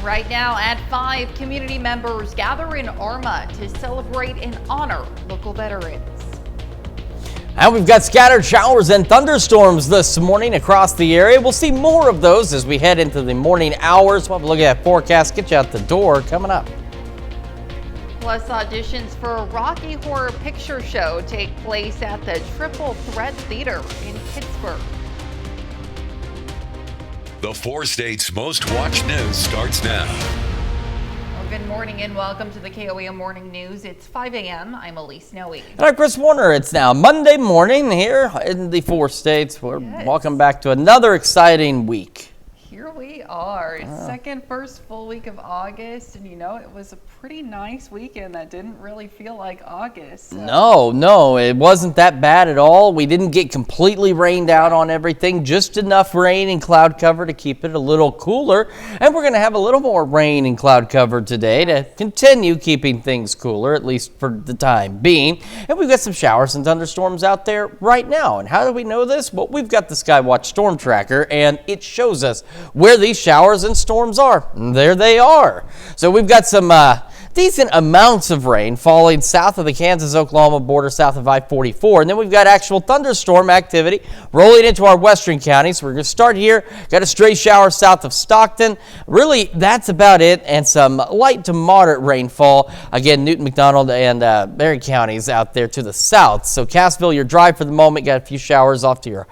Right now at 5, community members gather in Arma to celebrate and honor local veterans. And we've got scattered showers and thunderstorms this morning across the area. We'll see more of those as we head into the morning hours. We'll have a look at that forecast, get you out the door coming up. Plus, auditions for a Rocky Horror Picture Show take place at the Triple Threat Theater in Pittsburgh. The 4 states' most watched news starts now. Well, good morning and welcome to the KOAM Morning News. It's 5 a.m. I'm Elise Noe. And I'm Chris Warner. It's now Monday morning here in the 4 states. Welcome back to another exciting week. Here we are. First full week of August, and it was a pretty nice weekend that didn't really feel like August. So. No, it wasn't that bad at all. We didn't get completely rained out on everything, just enough rain and cloud cover to keep it a little cooler. And we're going to have a little more rain and cloud cover today to continue keeping things cooler, at least for the time being. And we've got some showers and thunderstorms out there right now. And how do we know this? Well, we've got the Skywatch Storm Tracker, and it shows us where these showers and storms are. And there they are. So we've got some decent amounts of rain falling south of the Kansas-Oklahoma border, south of I-44. And then we've got actual thunderstorm activity rolling into our western counties. So we're going to start here. Got a stray shower south of Stockton. Really, that's about it. And some light to moderate rainfall. Again, Newton, McDonald, and Berry counties out there to the south. So Cassville, you're dry for the moment. Got a few showers off to your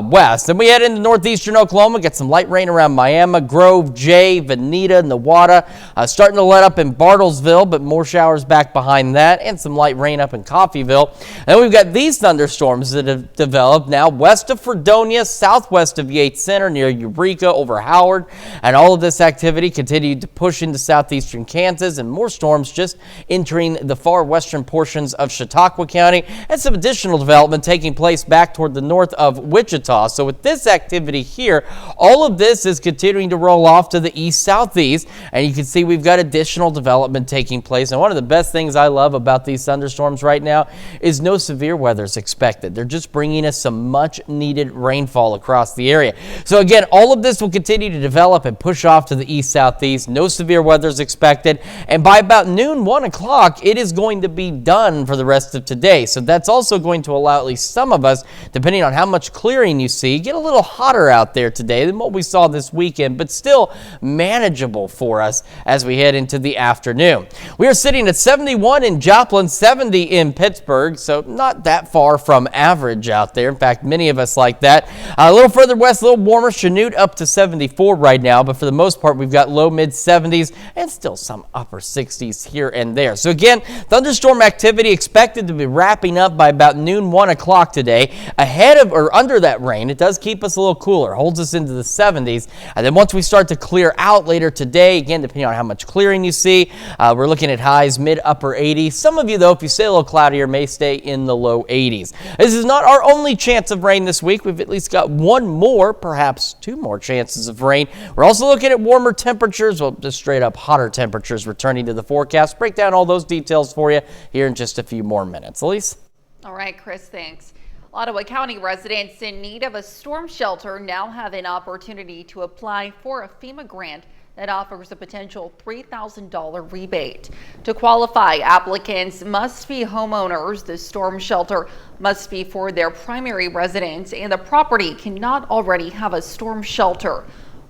west. Then we head into northeastern Oklahoma. Got some light rain around Miami, Grove, Jay, Veneta, Newata. Starting to let up in Bartlesville, but more showers back behind that, and some light rain up in Coffeyville. And we've got these thunderstorms that have developed now west of Fredonia, southwest of Yates Center, near Eureka, over Howard. And all of this activity continued to push into southeastern Kansas, and more storms just entering the far western portions of Chautauqua County, and some additional development taking place back toward the north of Wichita. So with this activity here, all of this is continuing to roll off to the east-southeast, and you can see we've got additional development taking place. And one of the best things I love about these thunderstorms right now is no severe weather is expected. They're just bringing us some much needed rainfall across the area. So again, all of this will continue to develop and push off to the east-southeast. No severe weather is expected. And by about noon, 1 o'clock, it is going to be done for the rest of today. So that's also going to allow at least some of us, depending on how much clearing you see, get a little hotter out there today than what we saw this weekend, but still manageable for us as we head into the afternoon. We are sitting at 71 in Joplin, 70 in Pittsburgh, so not that far from average out there. In fact, many of us like that. A little further west, a little warmer. Chanute up to 74 right now, but for the most part, we've got low mid 70s and still some upper 60s here and there. So again, thunderstorm activity expected to be wrapping up by about noon, 1 o'clock today. Ahead of or under that rain, it does keep us a little cooler, holds us into the 70s. And then once we start to clear out later today, again, depending on how much clearing you see, we're looking at highs mid-upper 80s. Some of you, though, if you stay a little cloudier, may stay in the low 80s. This is not our only chance of rain this week. We've at least got one more, perhaps two more chances of rain. We're also looking at warmer temperatures, well, just straight up hotter temperatures returning to the forecast. Break down all those details for you here in just a few more minutes. Elise? All right, Chris, thanks. Ottawa County residents in need of a storm shelter now have an opportunity to apply for a FEMA grant that offers a potential $3,000 rebate. To qualify, applicants must be homeowners. The storm shelter must be for their primary residence, and the property cannot already have a storm shelter.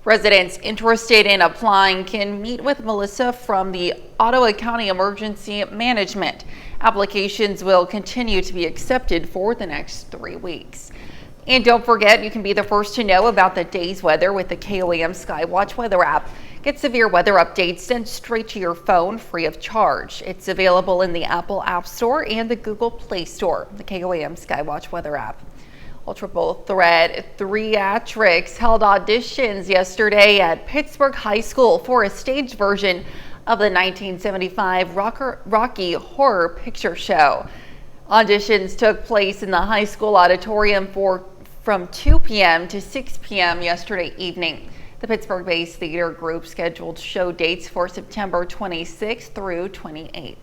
Residents interested in applying can meet with Melissa from the Ottawa County Emergency Management. Applications will continue to be accepted for the next 3 weeks. And don't forget, you can be the first to know about the day's weather with the KOAM Skywatch weather app. Get severe weather updates sent straight to your phone free of charge. It's available in the Apple App Store and the Google Play Store, the KOAM Skywatch weather app. Well, Triple Threat Theatrics held auditions yesterday at Pittsburgh High School for a staged version of the 1975 Rocky Horror Picture Show. Auditions took place in the high school auditorium from 2 p.m. to 6 p.m. yesterday evening. The Pittsburgh-based theater group scheduled show dates for September 26th through 28th.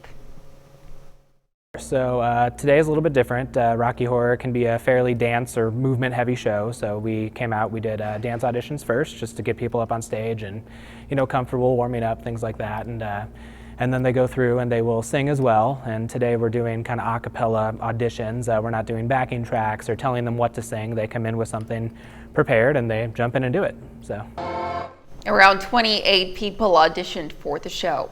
So today is a little bit different. Rocky Horror can be a fairly dance or movement heavy show. So we came out, we did dance auditions first just to get people up on stage and, comfortable, warming up, things like that. And then they go through and they will sing as well. And today we're doing kind of a cappella auditions. We're not doing backing tracks or telling them what to sing. They come in with something prepared and they jump in and do it. So around 28 people auditioned for the show.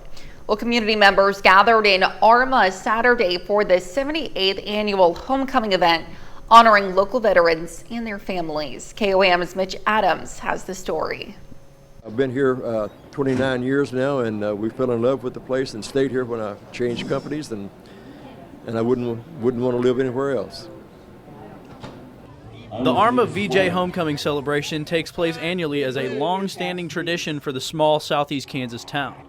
Well, community members gathered in Arma Saturday for the 78th annual homecoming event, honoring local veterans and their families. KOAM's Mitch Adams has the story. I've been here 29 years now, and we fell in love with the place and stayed here when I changed companies, and I wouldn't want to live anywhere else. The Arma VJ Homecoming celebration takes place annually as a long-standing tradition for the small southeast Kansas town.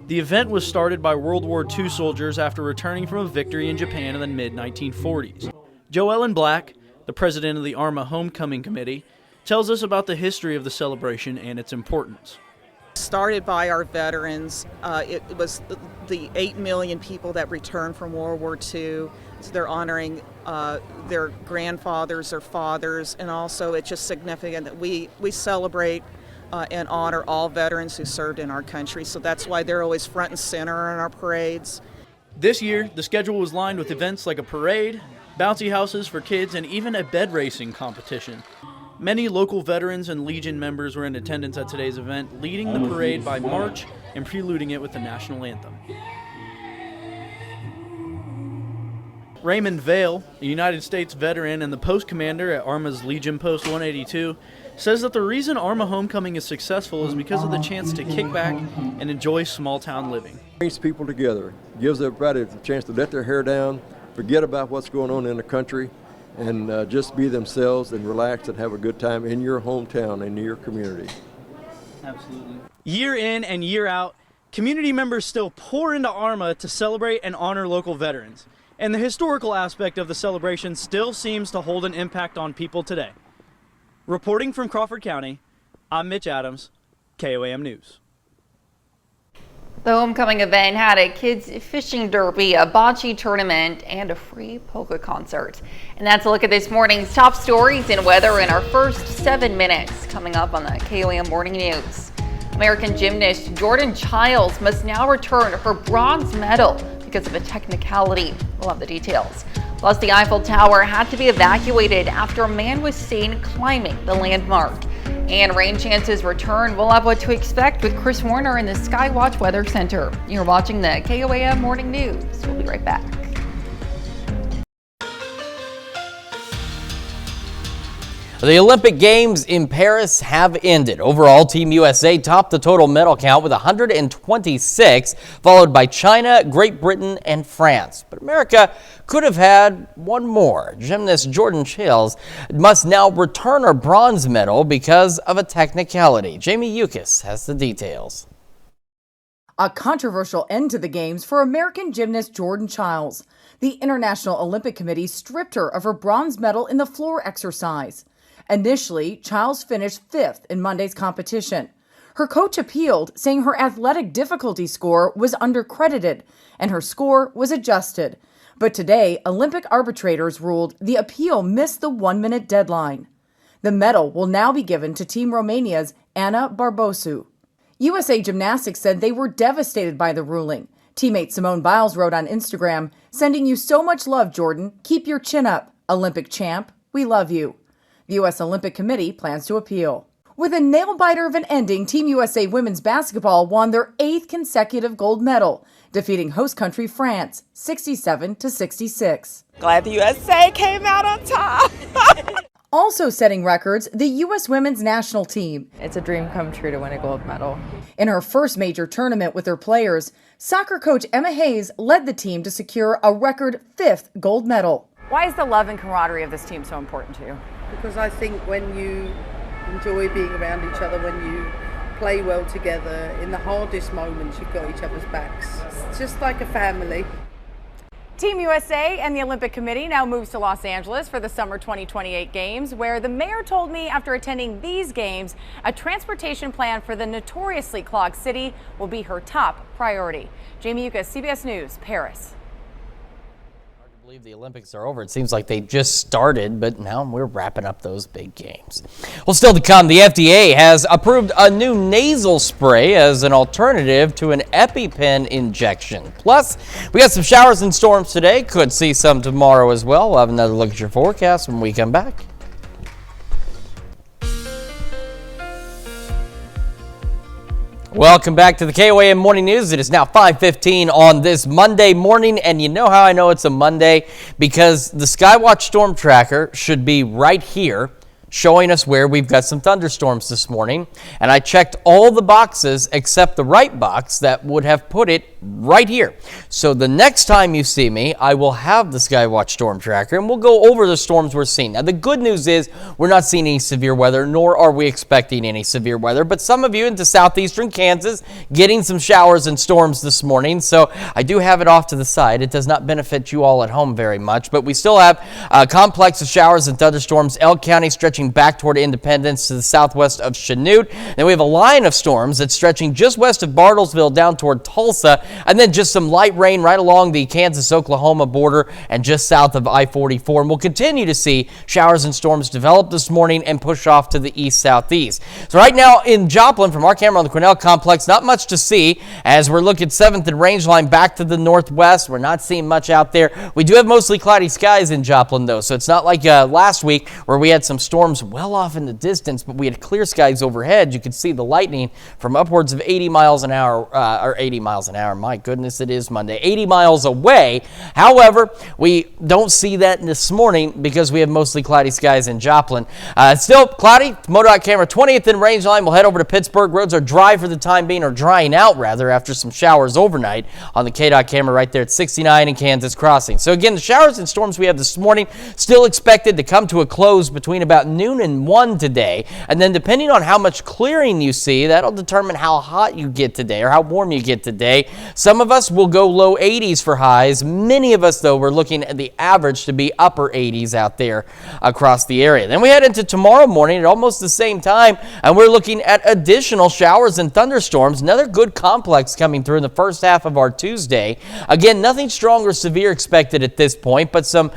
The event was started by World War II soldiers after returning from a victory in Japan in the mid-1940s. Joellen Black, the president of the Arma Homecoming Committee, tells us about the history of the celebration and its importance. Started by our veterans. It was the 8 million people that returned from World War II. So they're honoring their grandfathers or fathers, and also it's just significant that we celebrate and honor all veterans who served in our country. So that's why they're always front and center in our parades. This year, the schedule was lined with events like a parade, bouncy houses for kids, and even a bed racing competition. Many local veterans and Legion members were in attendance at today's event, leading the parade by march and preluding it with the national anthem. Raymond Vale, a United States veteran and the post commander at Arma's Legion Post 182, says that the reason Arma Homecoming is successful is because of the chance to kick back and enjoy small-town living. Brings people together, gives everybody a chance to let their hair down, forget about what's going on in the country, and just be themselves and relax and have a good time in your hometown and in your community. Absolutely. Year in and year out, community members still pour into Arma to celebrate and honor local veterans. And the historical aspect of the celebration still seems to hold an impact on people today. Reporting from Crawford County, I'm Mitch Adams, KOAM News. The homecoming event had a kids fishing derby, a bocce tournament, and a free polka concert. And that's a look at this morning's top stories and weather in our first 7 minutes. Coming up on the KOAM Morning News. American gymnast Jordan Childs must now return her bronze medal because of a technicality. We'll have the details. Plus, the Eiffel Tower had to be evacuated after a man was seen climbing the landmark. And rain chances return. We'll have what to expect with Chris Warner in the Skywatch Weather Center. You're watching the KOAM Morning News. We'll be right back. The Olympic Games in Paris have ended. Overall, Team USA topped the total medal count with 126, followed by China, Great Britain, and France. But America could have had one more. Gymnast Jordan Childs must now return her bronze medal because of a technicality. Jamie Yukas has the details. A controversial end to the Games for American gymnast Jordan Childs. The International Olympic Committee stripped her of her bronze medal in the floor exercise. Initially, Childs finished 5th in Monday's competition. Her coach appealed, saying her athletic difficulty score was undercredited and her score was adjusted. But today, Olympic arbitrators ruled the appeal missed the 1-minute deadline. The medal will now be given to Team Romania's Ana Barbosu. USA Gymnastics said they were devastated by the ruling. Teammate Simone Biles wrote on Instagram, "Sending you so much love, Jordan. Keep your chin up. Olympic champ, we love you." The U.S. Olympic Committee plans to appeal. With a nail-biter of an ending, Team USA women's basketball won their 8th consecutive gold medal, defeating host country France 67-66. Glad the USA came out on top. Also setting records, the U.S. women's national team. It's a dream come true to win a gold medal. In her first major tournament with her players, soccer coach Emma Hayes led the team to secure a record 5th gold medal. Why is the love and camaraderie of this team so important to you? Because I think when you enjoy being around each other, when you play well together, in the hardest moments you've got each other's backs. It's just like a family. Team USA and the Olympic Committee now moves to Los Angeles for the summer 2028 games, where the mayor told me after attending these games, a transportation plan for the notoriously clogged city will be her top priority. Jamie Yukas, CBS News, Paris. believe the Olympics are over. It seems like they just started, but now we're wrapping up those big games. Well, still to come, the FDA has approved a new nasal spray as an alternative to an EpiPen injection. Plus, we got some showers and storms today. Could see some tomorrow as well. We'll have another look at your forecast when we come back. Welcome back to the KOAM Morning News. It is now 5:15 on this Monday morning, and you know how I know it's a Monday? Because the Skywatch Storm Tracker should be right here, showing us where we've got some thunderstorms this morning. And I checked all the boxes except the right box that would have put it right here. So the next time you see me, I will have the Skywatch Storm Tracker, and we'll go over the storms we're seeing. Now, the good news is we're not seeing any severe weather, nor are we expecting any severe weather. But some of you into southeastern Kansas getting some showers and storms this morning. So I do have it off to the side. It does not benefit you all at home very much, but we still have a complex of showers and thunderstorms. Elk County stretching back toward Independence to the southwest of Chanute. Then we have a line of storms that's stretching just west of Bartlesville down toward Tulsa, and then just some light rain right along the Kansas-Oklahoma border and just south of I-44. And we'll continue to see showers and storms develop this morning and push off to the east-southeast. So right now in Joplin, from our camera on the Cornell Complex, not much to see as we're looking 7th and Rangeline back to the northwest. We're not seeing much out there. We do have mostly cloudy skies in Joplin, though, so it's not like last week where we had some storms well off in the distance, but we had clear skies overhead. You could see the lightning from upwards of 80 miles an hour, or 80 miles an hour. My goodness, it is Monday. 80 miles away. However, we don't see that this morning because we have mostly cloudy skies in Joplin. Still cloudy. MoDOT camera 20th and Rangeline. We'll head over to Pittsburgh. Roads are dry for the time being, or drying out rather, after some showers overnight on the KDOT camera right there at 69 in Kansas Crossing. So again, the showers and storms we have this morning still expected to come to a close between about noon and 1 today. And then depending on how much clearing you see, that'll determine how hot you get today or how warm you get today. Some of us will go low 80s for highs. Many of us, though, we're looking at the average to be upper 80s out there across the area. Then we head into tomorrow morning at almost the same time, and we're looking at additional showers and thunderstorms. Another good complex coming through in the first half of our Tuesday. Again, nothing strong or severe expected at this point, but some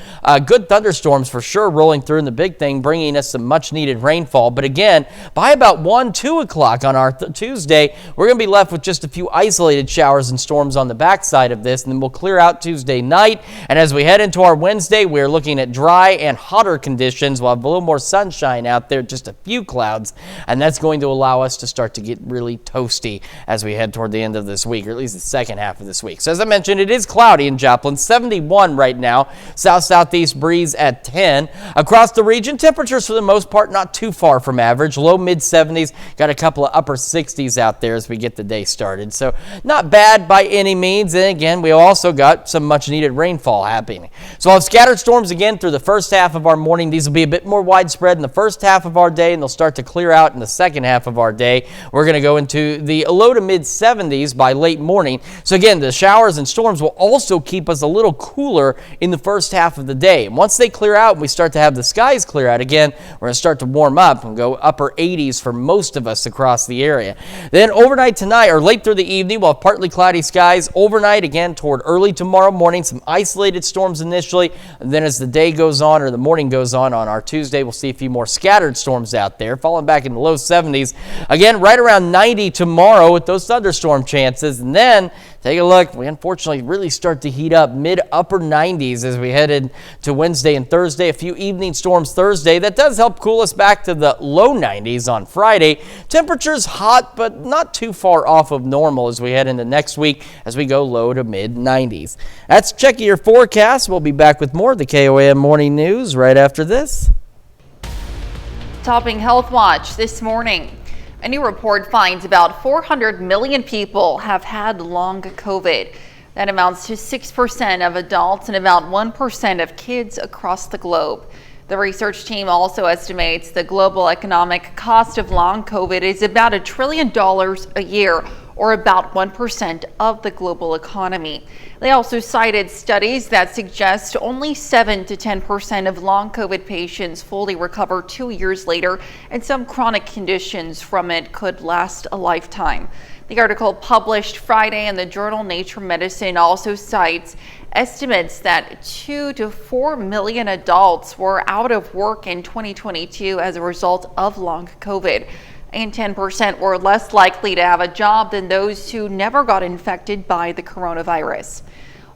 good thunderstorms for sure rolling through, and the big thing bringing us some much needed rainfall. But again, by about 1, 2 o'clock on our Tuesday, we're going to be left with just a few isolated showers and storms on the backside of this, and then we'll clear out Tuesday night. And as we head into our Wednesday, we're looking at dry and hotter conditions. We'll have a little more sunshine out there, just a few clouds, and that's going to allow us to start to get really toasty as we head toward the end of this week, or at least the second half of this week. So as I mentioned, it is cloudy in Joplin, 71 right now, south-southeast breeze at 10. Across the region, temperatures for the most part not too far from average, low mid-70s, got a couple of upper 60s out there as we get the day started. So not bad by any means. And again, we also got some much needed rainfall happening. So we'll have scattered storms again through the first half of our morning. These will be a bit more widespread in the first half of our day, and they'll start to clear out in the second half of our day. We're going to go into the low to mid 70s by late morning. So again, the showers and storms will also keep us a little cooler in the first half of the day. And once they clear out and we start to have the skies clear out again, we're going to start to warm up and go upper 80s for most of us across the area. Then overnight tonight, or late through the evening, we'll have partly cloudy skies. Overnight, again, toward early tomorrow morning, some isolated storms initially. And then as the day goes on, or the morning goes on our Tuesday, we'll see a few more scattered storms out there, falling back in the low 70s. Again, right around 90 tomorrow with those thunderstorm chances. And then take a look. We unfortunately really start to heat up mid-upper 90s as we head into Wednesday and Thursday. A few evening storms Thursday. That does help cool us back to the low 90s on Friday. Temperatures hot, but not too far off of normal as we head into next week as we go low to mid-90s. That's checking your forecast. We'll be back with more of the KOAM Morning News right after this. Topping Health Watch this morning. A new report finds about 400 million people have had long COVID. That amounts to 6% of adults and about 1% of kids across the globe. The research team also estimates the global economic cost of long COVID is about $1 trillion a year, or about 1% of the global economy. They also cited studies that suggest only 7 to 10% of long COVID patients fully recover 2 years later, and some chronic conditions from it could last a lifetime. The article published Friday in the journal Nature Medicine also cites estimates that 2 to 4 million adults were out of work in 2022 as a result of long COVID, and 10% were less likely to have a job than those who never got infected by the coronavirus.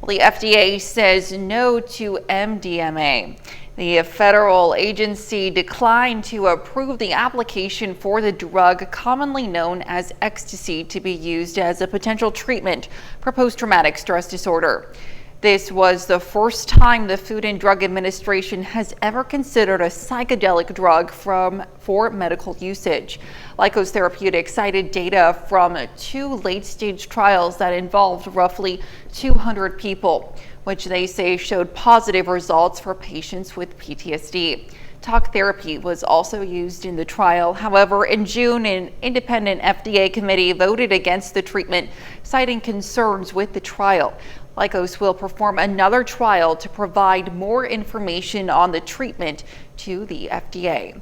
Well, the FDA says no to MDMA. The federal agency declined to approve the application for the drug commonly known as ecstasy to be used as a potential treatment for post-traumatic stress disorder. This was the first time the Food and Drug Administration has ever considered a psychedelic drug for medical usage. Lykos Therapeutics cited data from 2 late-stage trials that involved roughly 200 people, which they say showed positive results for patients with PTSD. Talk therapy was also used in the trial. However, in June, an independent FDA committee voted against the treatment, citing concerns with the trial. Lykos will perform another trial to provide more information on the treatment to the FDA.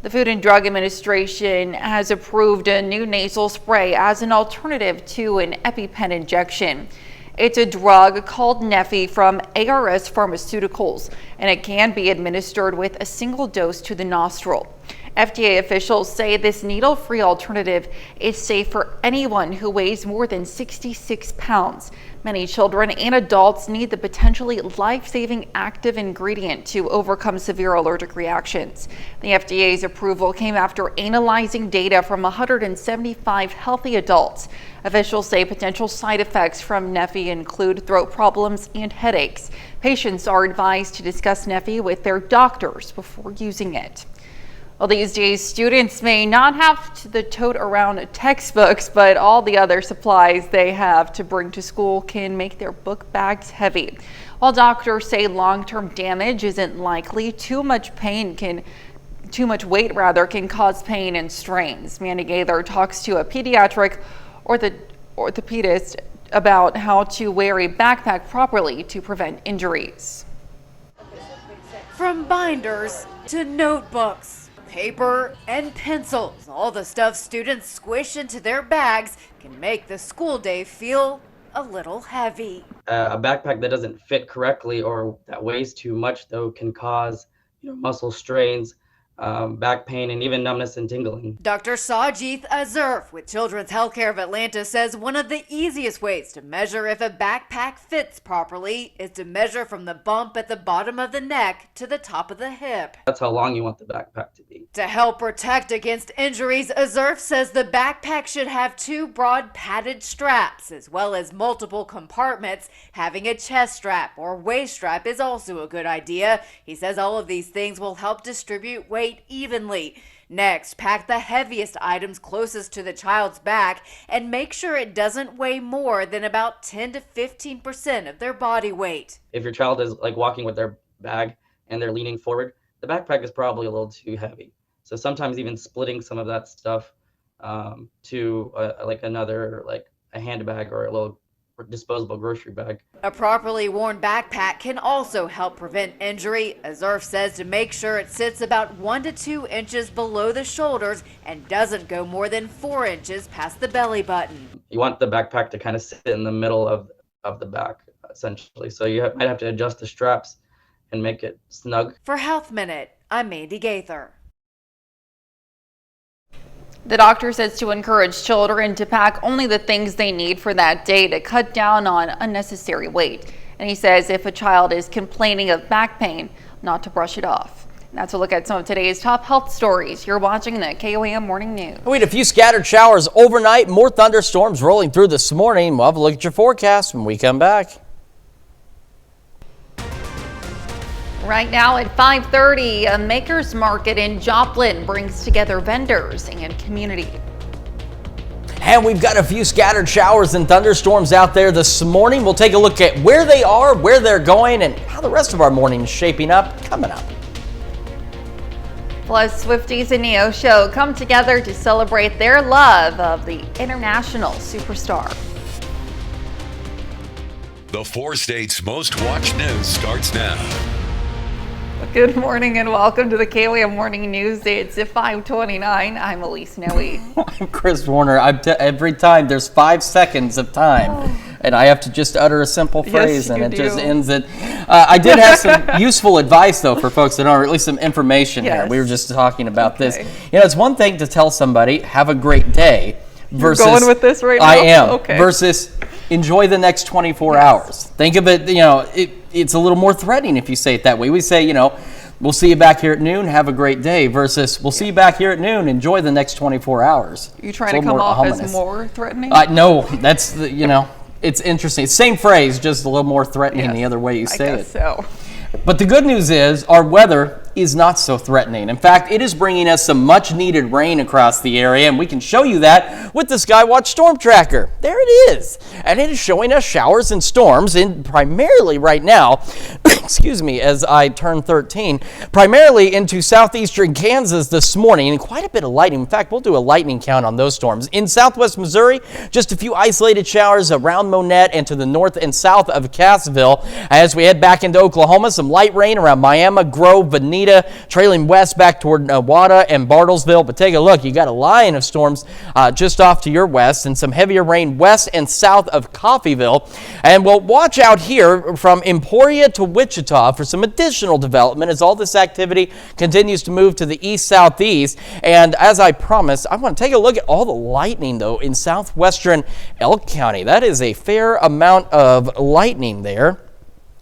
The Food and Drug Administration has approved a new nasal spray as an alternative to an EpiPen injection. It's a drug called Neffy from ARS Pharmaceuticals, and it can be administered with a single dose to the nostril. FDA officials say this needle-free alternative is safe for anyone who weighs more than 66 pounds. Many children and adults need the potentially life-saving active ingredient to overcome severe allergic reactions. The FDA's approval came after analyzing data from 175 healthy adults. Officials say potential side effects from Neffy include throat problems and headaches. Patients are advised to discuss Neffy with their doctors before using it. Well, these days, students may not have to tote around textbooks, but all the other supplies they have to bring to school can make their book bags heavy. While doctors say long-term damage isn't likely, too much weight can cause pain and strains. Mandy Gaither talks to a pediatric orthopedist about how to wear a backpack properly to prevent injuries. From binders to notebooks, paper and pencils, all the stuff students squish into their bags can make the school day feel a little heavy. A backpack that doesn't fit correctly or that weighs too much, though, can cause muscle strains, back pain, and even numbness and tingling. Dr. Sajith Azurf with Children's Healthcare of Atlanta says one of the easiest ways to measure if a backpack fits properly is to measure from the bump at the bottom of the neck to the top of the hip. That's how long you want the backpack to be. To help protect against injuries, Azurf says the backpack should have 2 broad padded straps as well as multiple compartments. Having a chest strap or waist strap is also a good idea. He says all of these things will help distribute weight evenly. Next, pack the heaviest items closest to the child's back and make sure it doesn't weigh more than about 10 to 15% of their body weight. If your child is like walking with their bag and they're leaning forward, the backpack is probably a little too heavy. So sometimes even splitting some of that stuff to a handbag or a little disposable grocery bag. A properly worn backpack can also help prevent injury. Azurf says to make sure it sits about 1 to 2 inches below the shoulders and doesn't go more than 4 inches past the belly button. You want the backpack to kind of sit in the middle of the back, essentially. So you might have to adjust the straps and make it snug. For Health Minute, I'm Mandy Gaither. The doctor says to encourage children to pack only the things they need for that day to cut down on unnecessary weight. And he says if a child is complaining of back pain, not to brush it off. And that's a look at some of today's top health stories. You're watching the KOAM Morning News. We had a few scattered showers overnight, more thunderstorms rolling through this morning. We'll have a look at your forecast when we come back. Right now at 5:30, a maker's market in Joplin brings together vendors and community. And we've got a few scattered showers and thunderstorms out there this morning. We'll take a look at where they are, where they're going, and how the rest of our morning is shaping up coming up. Plus, Swifties and Neo Show come together to celebrate their love of the international superstar. The 4 states' most watched news starts now. Good morning and welcome to the KOAM Morning News. It's at 5:29. I'm Elise Noe. I'm Chris Warner. Every time there's 5 seconds of time, and I have to just utter a simple phrase, and it just ends it. I did have some useful advice, though, for folks that know, or at least some information here. We were just talking about this. You know, it's one thing to tell somebody, have a great day, versus... You're going with this right now? I am. Okay. Versus enjoy the next 24 hours. Think of it, you know, it's a little more threatening if you say it that way. We say, you know, we'll see you back here at noon, have a great day, versus we'll see you back here at noon, enjoy the next 24 hours. You trying to come off as more threatening? No, that's, you know, it's interesting. Same phrase, just a little more threatening the other way you say it. I guess so. But the good news is our weather is not so threatening. In fact, it is bringing us some much needed rain across the area, and we can show you that with the Skywatch Storm Tracker. There it is. And it is showing us showers and storms in primarily right now, excuse me, as I turn 13, primarily into southeastern Kansas this morning, and quite a bit of lightning. In fact, we'll do a lightning count on those storms. In southwest Missouri, just a few isolated showers around Monette and to the north and south of Cassville. As we head back into Oklahoma, some light rain around Miami, Grove, Bonita, trailing west back toward Wada and Bartlesville. But take a look, you got a line of storms just off to your west, and some heavier rain west and south of Coffeyville. And we'll watch out here from Emporia to Wichita for some additional development as all this activity continues to move to the east-southeast. And as I promised, I want to take a look at all the lightning, though, in southwestern Elk County. That is a fair amount of lightning there.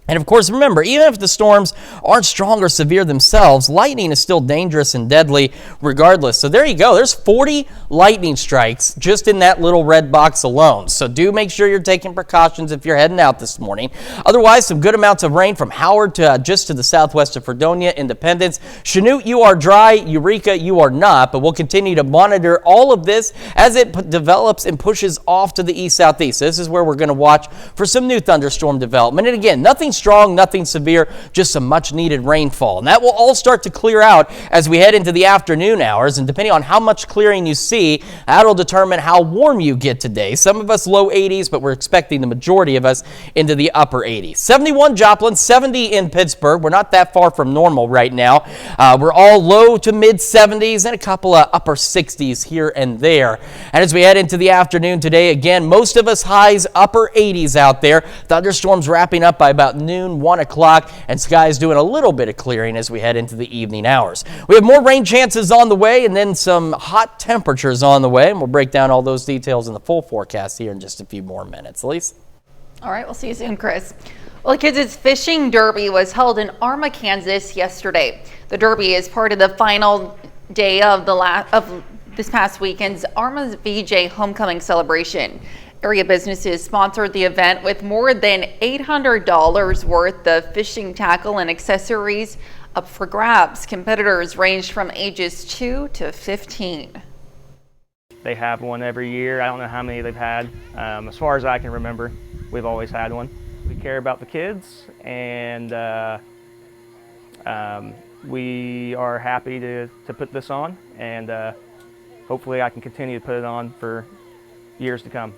And of course, remember, even if the storms aren't strong or severe themselves, lightning is still dangerous and deadly regardless. So there you go. There's 40 lightning strikes just in that little red box alone. So do make sure you're taking precautions if you're heading out this morning. Otherwise, some good amounts of rain from Howard to just to the southwest of Fredonia, Independence. Chanute, you are dry. Eureka, you are not. But we'll continue to monitor all of this as it develops and pushes off to the east-southeast. So this is where we're going to watch for some new thunderstorm development. And again, nothing strong, nothing severe, just some much needed rainfall. And that will all start to clear out as we head into the afternoon hours. And depending on how much clearing you see, that'll determine how warm you get today. Some of us low 80s, but we're expecting the majority of us into the upper 80s. 71 Joplin, 70 in Pittsburgh. We're not that far from normal right now. We're all low to mid 70s and a couple of upper 60s here and there. And as we head into the afternoon today, again, most of us highs upper 80s out there. Thunderstorms wrapping up by about noon, 1 o'clock, and skies doing a little bit of clearing as we head into the evening hours. We have more rain chances on the way and then some hot temperatures on the way, and we'll break down all those details in the full forecast here in just a few more minutes. Elise? All right, we'll see you soon, Chris. Well, kids' fishing derby was held in Arma, Kansas yesterday. The derby is part of the final day of this past weekend's Arma's VJ Homecoming celebration. Area businesses sponsored the event with more than $800 worth of fishing tackle and accessories up for grabs. Competitors ranged from ages 2 to 15. They have one every year. I don't know how many they've had. As far as I can remember, we've always had one. We care about the kids, and we are happy to put this on, and hopefully I can continue to put it on for years to come.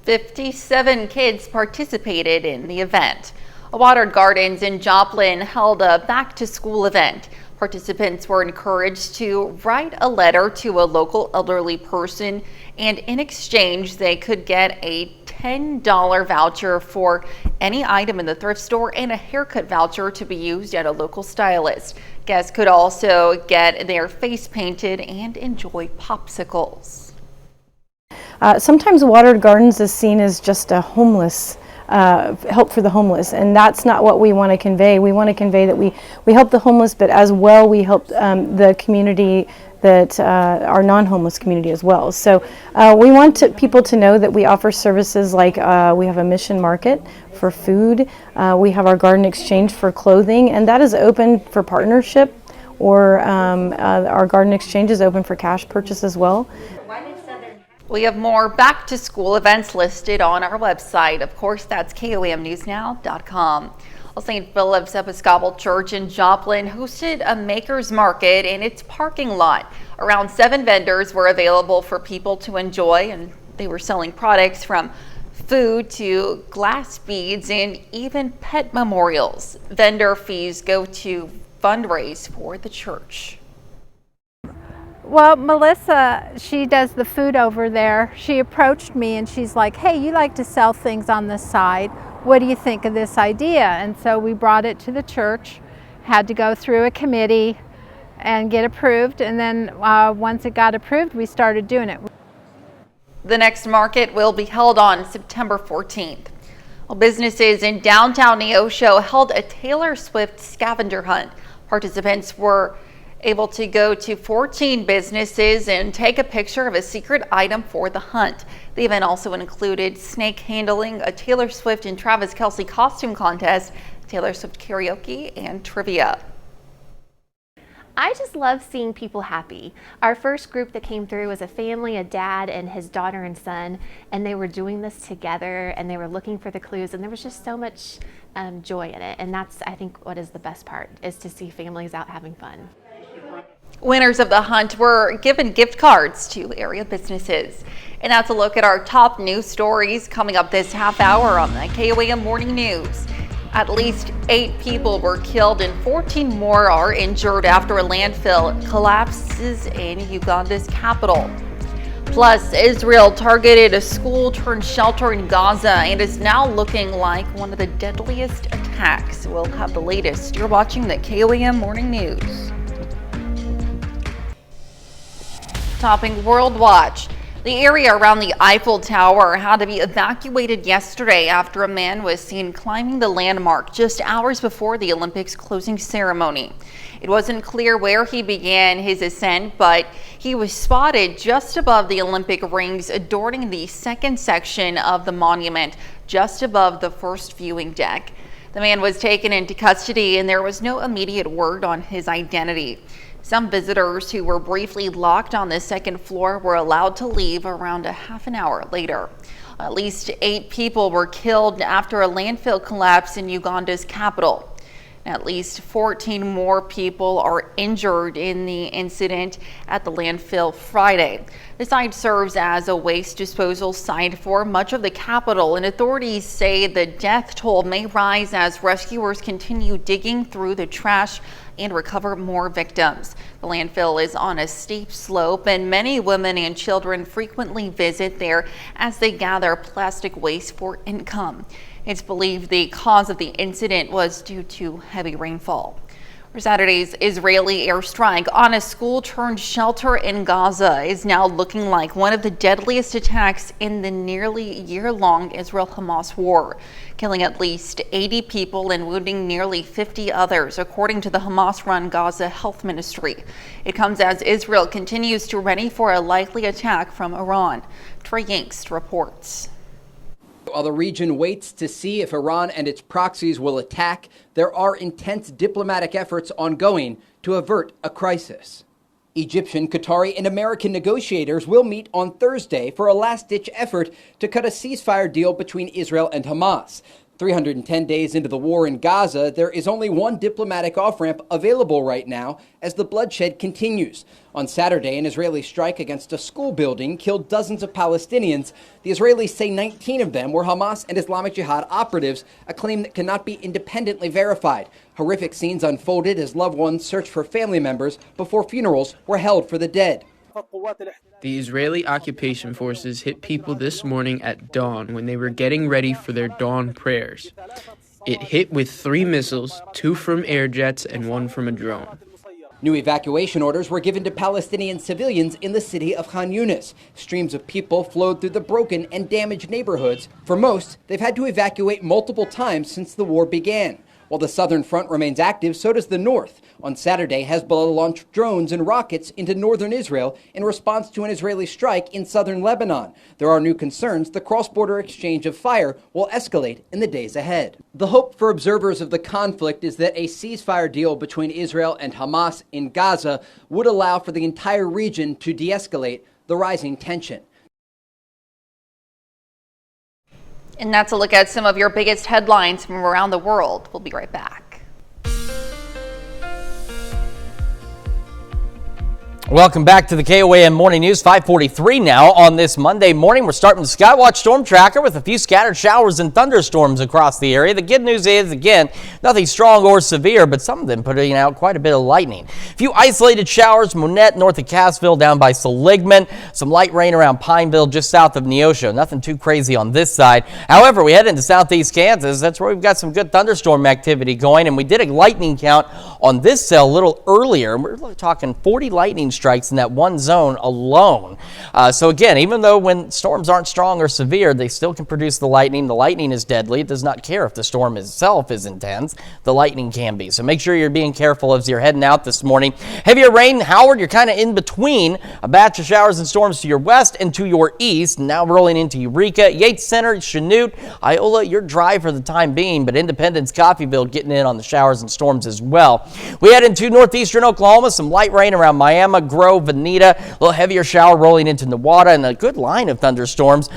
57 kids participated in the event. Watered Gardens in Joplin held a back-to-school event. Participants were encouraged to write a letter to a local elderly person, and in exchange, they could get a $10 voucher for any item in the thrift store and a haircut voucher to be used at a local stylist. Guests could also get their face painted and enjoy popsicles. Sometimes Watered Gardens is seen as just a homeless, help for the homeless, and that's not what we want to convey. We want to convey that we help the homeless, but as well we help the community that our non-homeless community as well. So we want people to know that we offer services like we have a mission market for food, we have our garden exchange for clothing, and that is open for partnership, or our garden exchange is open for cash purchase as well. We have more back-to-school events listed on our website. Of course, that's KOAMnewsnow.com. Well, St. Philip's Episcopal Church in Joplin hosted a maker's market in its parking lot. Around 7 vendors were available for people to enjoy, and they were selling products from food to glass beads and even pet memorials. Vendor fees go to fundraise for the church. Well, Melissa, she does the food over there. She approached me and she's like, hey, you like to sell things on the side. What do you think of this idea? And so we brought it to the church, had to go through a committee and get approved. And then once it got approved, we started doing it. The next market will be held on September 14th. Well, businesses in downtown Neosho held a Taylor Swift scavenger hunt. Participants were able to go to 14 businesses and take a picture of a secret item for the hunt. The event also included snake handling, a Taylor Swift and Travis Kelce costume contest, Taylor Swift karaoke, and trivia. I just love seeing people happy. Our first group that came through was a family, a dad and his daughter and son, and they were doing this together and they were looking for the clues, and there was just so much joy in it. And that's, I think, what is the best part, is to see families out having fun. Winners of the hunt were given gift cards to area businesses. And that's a look at our top news stories coming up this half hour on the KOAM Morning News. At least 8 people were killed and 14 more are injured after a landfill collapses in Uganda's capital. Plus, Israel targeted a school turned shelter in Gaza and is now looking like one of the deadliest attacks. We'll have the latest. You're watching the KOAM Morning News. Topping World Watch. The area around the Eiffel Tower had to be evacuated yesterday after a man was seen climbing the landmark just hours before the Olympics closing ceremony. It wasn't clear where he began his ascent, but he was spotted just above the Olympic rings adorning the second section of the monument, just above the first viewing deck. The man was taken into custody and there was no immediate word on his identity. Some visitors who were briefly locked on the second floor were allowed to leave around a half an hour later. At least 8 people were killed after a landfill collapse in Uganda's capital. At least 14 more people are injured in the incident at the landfill Friday. The site serves as a waste disposal site for much of the capital, and authorities say the death toll may rise as rescuers continue digging through the trash and recover more victims. The landfill is on a steep slope, and many women and children frequently visit there as they gather plastic waste for income. It's believed the cause of the incident was due to heavy rainfall. Saturday's Israeli airstrike on a school turned shelter in Gaza is now looking like one of the deadliest attacks in the nearly year-long Israel-Hamas war, killing at least 80 people and wounding nearly 50 others, according to the Hamas-run Gaza Health Ministry. It comes as Israel continues to ready for a likely attack from Iran. Trey Yingst reports. While the region waits to see if Iran and its proxies will attack, there are intense diplomatic efforts ongoing to avert a crisis. Egyptian, Qatari, and American negotiators will meet on Thursday for a last-ditch effort to cut a ceasefire deal between Israel and Hamas. 310 days into the war in Gaza, there is only one diplomatic off-ramp available right now as the bloodshed continues. On Saturday, an Israeli strike against a school building killed dozens of Palestinians. The Israelis say 19 of them were Hamas and Islamic Jihad operatives, a claim that cannot be independently verified. Horrific scenes unfolded as loved ones searched for family members before funerals were held for the dead. The Israeli occupation forces hit people this morning at dawn when they were getting ready for their dawn prayers. It hit with 3 missiles, 2 from air jets and 1 from a drone. New evacuation orders were given to Palestinian civilians in the city of Khan Yunis. Streams of people flowed through the broken and damaged neighborhoods. For most, they've had to evacuate multiple times since the war began. While the southern front remains active, so does the north. On Saturday, Hezbollah launched drones and rockets into northern Israel in response to an Israeli strike in southern Lebanon. There are new concerns the cross-border exchange of fire will escalate in the days ahead. The hope for observers of the conflict is that a ceasefire deal between Israel and Hamas in Gaza would allow for the entire region to de-escalate the rising tension. And that's a look at some of your biggest headlines from around the world. We'll be right back. Welcome back to the KOAM Morning News, 5:43 now on this Monday morning. We're starting the Skywatch Storm Tracker with a few scattered showers and thunderstorms across the area. The good news is, again, nothing strong or severe, but some of them putting out quite a bit of lightning. A few isolated showers, Monette north of Cassville down by Seligman. Some light rain around Pineville just south of Neosho. Nothing too crazy on this side. However, we head into southeast Kansas. That's where we've got some good thunderstorm activity going, and we did a lightning count on this cell a little earlier. We're talking 40 lightning strikes in that one zone alone. So again, even though when storms aren't strong or severe, they still can produce the lightning. The lightning is deadly. It does not care if the storm itself is intense. The lightning can be. So make sure you're being careful as you're heading out this morning. Heavier rain, Howard, you're kind of in between a batch of showers and storms to your west and to your east. Now rolling into Eureka, Yates Center, Chanute, Iola, you're dry for the time being, but Independence, Coffeyville getting in on the showers and storms as well. We head into northeastern Oklahoma, some light rain around Miami, Grove, Veneta, a little heavier shower rolling into Newada, and a good line of thunderstorms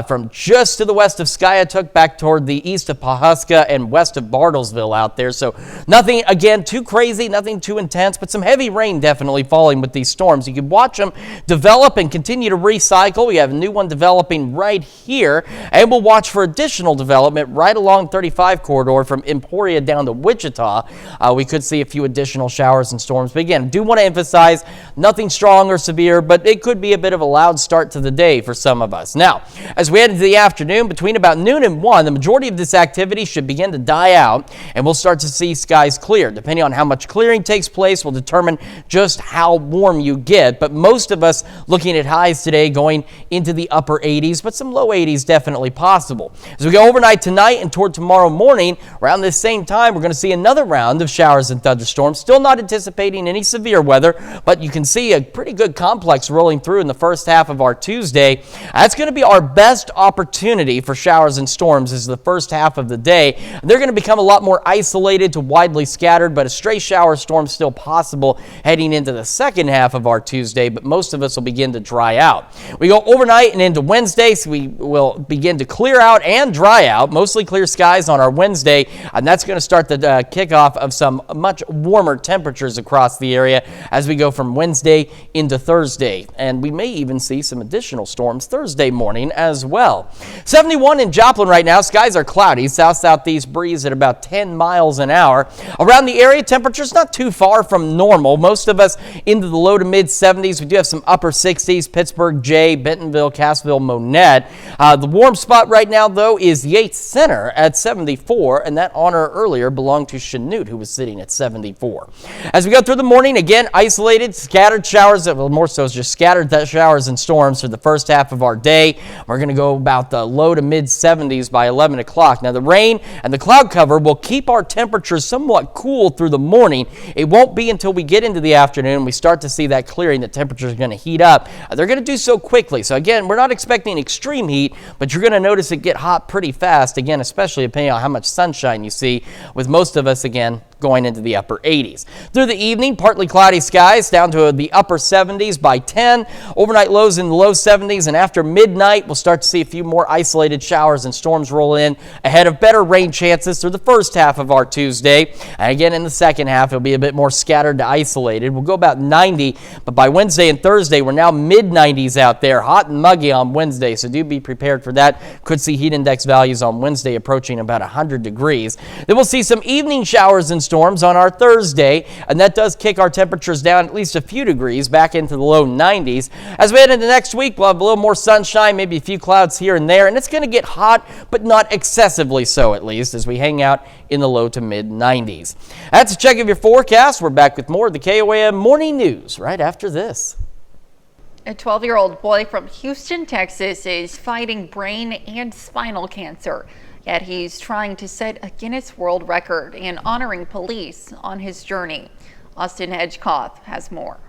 from just to the west of Skiatook back toward the east of Pawhuska and west of Bartlesville out there. So nothing, again, too crazy, nothing too intense, but some heavy rain definitely falling with these storms. You can watch them develop and continue to recycle. We have a new one developing right here, and we'll watch for additional development right along 35 corridor from Emporia down to Wichita. We could see a few additional showers and storms, but again, do want to emphasize nothing strong or severe, but it could be a bit of a loud start to the day for some of us. Now, as we head into the afternoon, between about noon and 1, the majority of this activity should begin to die out, and we'll start to see skies clear. Depending on how much clearing takes place will determine just how warm you get, but most of us looking at highs today going into the upper 80s, but some low 80s definitely possible. As we go overnight tonight and toward tomorrow morning, around this same time, we're going to see another round of showers and thunderstorms. Still not anticipating any severe weather, but you can see a pretty good complex rolling through in the first half of our Tuesday. That's going to be our best opportunity for showers and storms is the first half of the day. They're going to become a lot more isolated to widely scattered, but a stray shower storm still possible heading into the second half of our Tuesday, but most of us will begin to dry out. We go overnight and into Wednesday, so we will begin to clear out and dry out, mostly clear skies on our Wednesday, and that's going to start the kickoff of some much warmer temperatures across the area as we go from Wednesday into Thursday, and we may even see some additional storms Thursday morning as well. 71 in Joplin right now. Skies are cloudy. South-southeast breeze at about 10 miles an hour. Around the area, temperatures not too far from normal. Most of us into the low to mid 70s. We do have some upper 60s. Pittsburgh, Jay, Bentonville, Cassville, Monette. The warm spot right now, though, is Yates Center at 74, and that honor earlier belonged to Chanute, who was sitting at 74. As we go through the morning, again, isolated, scattered showers, well, more so just scattered showers and storms for the first half of our day. We're going to go about the low to mid 70s by 11 o'clock. Now, the rain and the cloud cover will keep our temperatures somewhat cool through the morning. It won't be until we get into the afternoon we start to see that clearing that temperatures are going to heat up. They're going to do so quickly. So, again, we're not expecting extreme heat, but you're going to notice it get hot pretty fast, again, especially depending on how much sunshine you see, with most of us, again, going into the upper 80s. Through the evening, partly cloudy skies down to the upper 70s by 10. Overnight lows in the low 70s, and after midnight, we'll start to see a few more isolated showers and storms roll in ahead of better rain chances through the first half of our Tuesday. And again, in the second half, it'll be a bit more scattered to isolated. We'll go about 90, but by Wednesday and Thursday, we're now mid-90s out there. Hot and muggy on Wednesday, so do be prepared for that. Could see heat index values on Wednesday approaching about 100 degrees. Then we'll see some evening showers and storms on our Thursday, and that does kick our temperatures down at least a few degrees back into the low 90s. As we head into next week, we'll have a little more sunshine, maybe a few clouds here and there, and it's going to get hot, but not excessively so, at least, as we hang out in the low to mid 90s. That's a check of your forecast. We're back with more of the KOAM Morning News right after this. A 12-year-old boy from Houston, Texas is fighting brain and spinal cancer. Yet he's trying to set a Guinness World Record and honoring police on his journey. Austin Hedgecoth has more.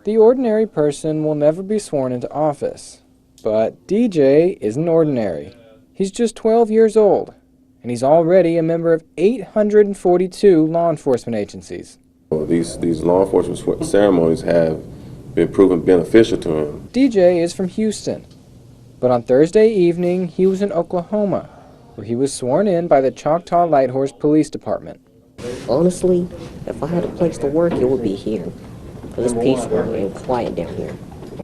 The ordinary person will never be sworn into office. But DJ isn't ordinary. He's just 12 years old, and he's already a member of 842 law enforcement agencies. These law enforcement ceremonies have been proven beneficial to him. DJ is from Houston. But on Thursday evening, he was in Oklahoma, where he was sworn in by the Choctaw Lighthorse Police Department. Honestly, if I had a place to work, it would be here, because it's peaceful and quiet down here.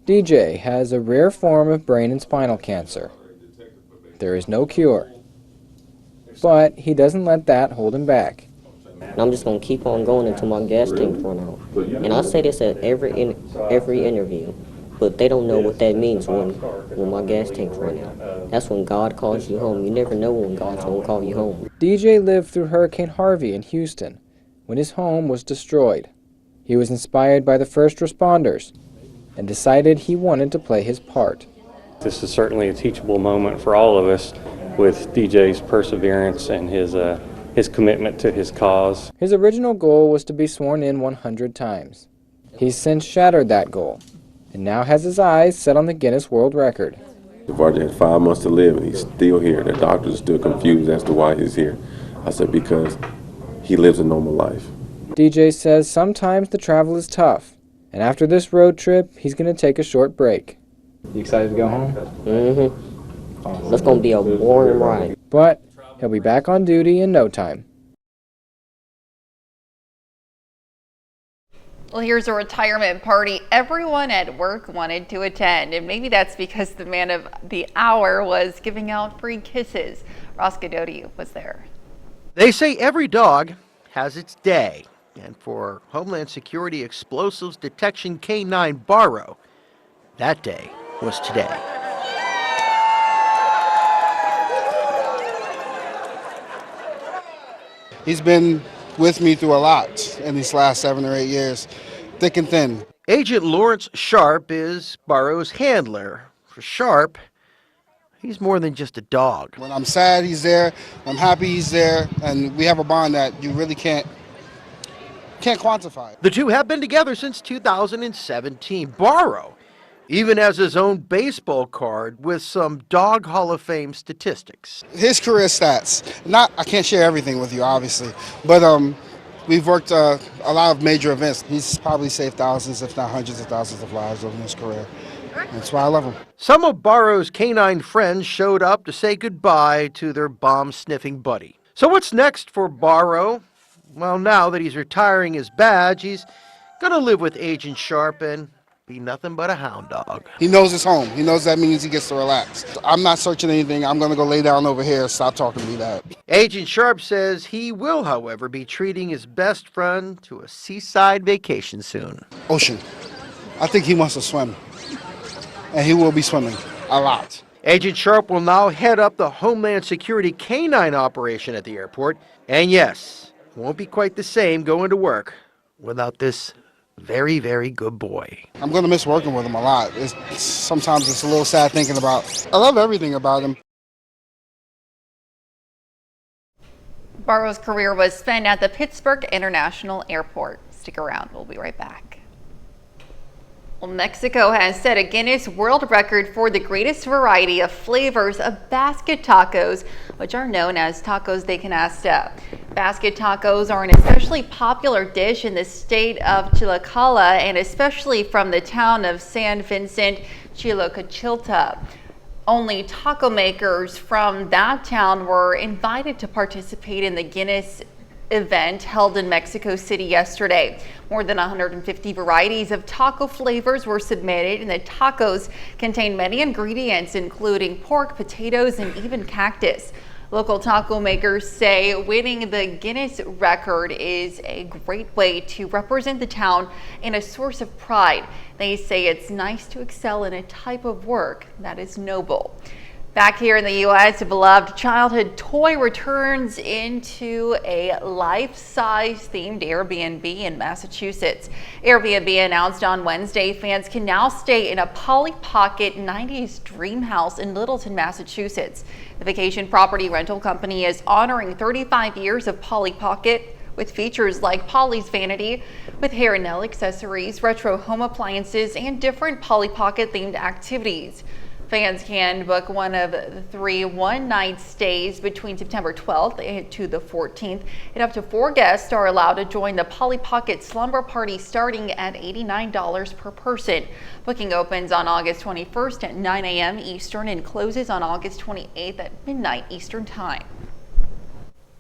DJ has a rare form of brain and spinal cancer. There is no cure, but he doesn't let that hold him back. And I'm just going to keep on going until my gas tank run out. And I say this at every interview, but they don't know what that means when my gas tank run out. That's when God calls you home. You never know when God's going to call you home. DJ lived through Hurricane Harvey in Houston, when his home was destroyed. He was inspired by the first responders and decided he wanted to play his part. This is certainly a teachable moment for all of us with DJ's perseverance and his commitment to his cause. His original goal was to be sworn in 100 times. He's since shattered that goal and now has his eyes set on the Guinness World Record. Varja had 5 months to live and he's still here. The doctors are still confused as to why he's here. I said, because he lives a normal life. DJ says sometimes the travel is tough, and after this road trip, he's going to take a short break. You excited to go home? Mm-hmm. Awesome. That's going to be a boring ride. But he'll be back on duty in no time. Well, here's a retirement party everyone at work wanted to attend, and maybe that's because the man of the hour was giving out free kisses. Ross Gododi was there. They say every dog has its day, and for Homeland Security Explosives Detection K9 Barrow, that day was today. He's been with me through a lot in these last 7 or 8 years, thick and thin. Agent Lawrence Sharp is Barrow's handler. For Sharp, he's more than just a dog. When I'm sad, he's there. I'm happy, he's there. And we have a bond that you really can't quantify. The two have been together since 2017. Barrow even has his own baseball card with some Dog Hall of Fame statistics. His career stats, I can't share everything with you, obviously, but we've worked a lot of major events. He's probably saved thousands, if not hundreds of thousands of lives over his career. That's why I love him. Some of Barrow's canine friends showed up to say goodbye to their bomb-sniffing buddy. So what's next for Barrow? Well, now that he's retiring his badge, he's gonna live with Agent Sharp and be nothing but a hound dog. He knows his home. He knows that means he gets to relax. I'm not searching anything. I'm going to go lay down over here. Stop talking to me that. Agent Sharp says he will, however, be treating his best friend to a seaside vacation soon. Ocean. I think he wants to swim. And he will be swimming a lot. Agent Sharp will now head up the Homeland Security canine operation at the airport. And yes, it won't be quite the same going to work without this very, very good boy. I'm going to miss working with him a lot. Sometimes it's a little sad thinking about. I love everything about him. Barrow's career was spent at the Pittsburgh International Airport. Stick around, we'll be right back. Well, Mexico has set a Guinness World Record for the greatest variety of flavors of basket tacos, which are known as tacos de canasta. Basket tacos are an especially popular dish in the state of Tlaxcala and especially from the town of San Vicente, Chilocochilta. Only taco makers from that town were invited to participate in the Guinness event held in Mexico City yesterday. More than 150 varieties of taco flavors were submitted, and the tacos contain many ingredients including pork, potatoes, and even cactus. Local taco makers say winning the Guinness record is a great way to represent the town and a source of pride. They say it's nice to excel in a type of work that is noble. Back here in the U.S., a beloved childhood toy returns into a life-size themed Airbnb in Massachusetts. Airbnb announced on Wednesday fans can now stay in a Polly Pocket 90s dream house in Littleton, Massachusetts. The vacation property rental company is honoring 35 years of Polly Pocket with features like Polly's Vanity, with hair and nail accessories, retro home appliances, and different Polly Pocket themed activities. Fans can book one of the 3 one-night stays between September 12th to the 14th. And up to 4 guests are allowed to join the Polly Pocket Slumber Party starting at $89 per person. Booking opens on August 21st at 9 a.m. Eastern and closes on August 28th at midnight Eastern Time.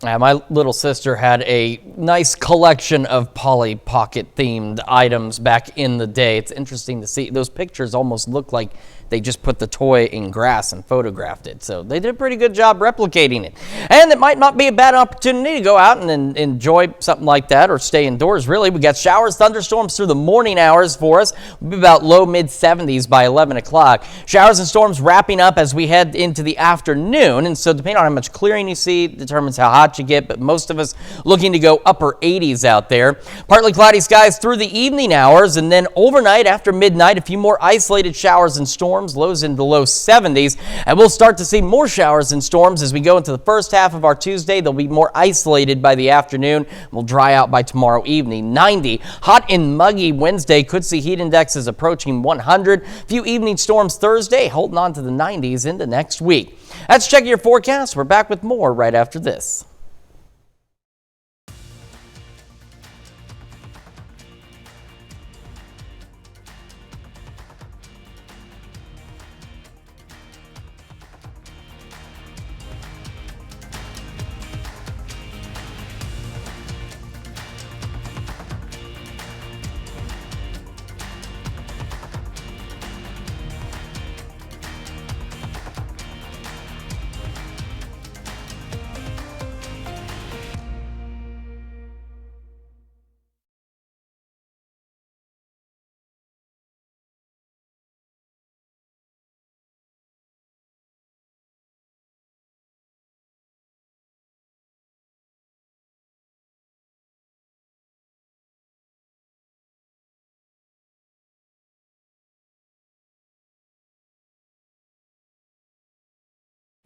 My little sister had a nice collection of Polly Pocket themed items back in the day. It's interesting to see. Those pictures almost look like they just put the toy in grass and photographed it. So they did a pretty good job replicating it. And it might not be a bad opportunity to go out and enjoy something like that or stay indoors, really. We got showers, thunderstorms through the morning hours for us. We'll be about low mid 70s by 11 o'clock. Showers and storms wrapping up as we head into the afternoon. And so depending on how much clearing you see determines how hot you get, but most of us looking to go upper 80s out there. Partly cloudy skies through the evening hours, and then overnight after midnight, a few more isolated showers and storms, lows in the low 70s, and we'll start to see more showers and storms as we go into the first half of our Tuesday. They'll be more isolated by the afternoon. We'll dry out by tomorrow evening. 90. Hot and muggy Wednesday. Could see heat indexes approaching 100. Few evening storms Thursday, holding on to the 90s into next week. That's checking your forecast. We're back with more right after this.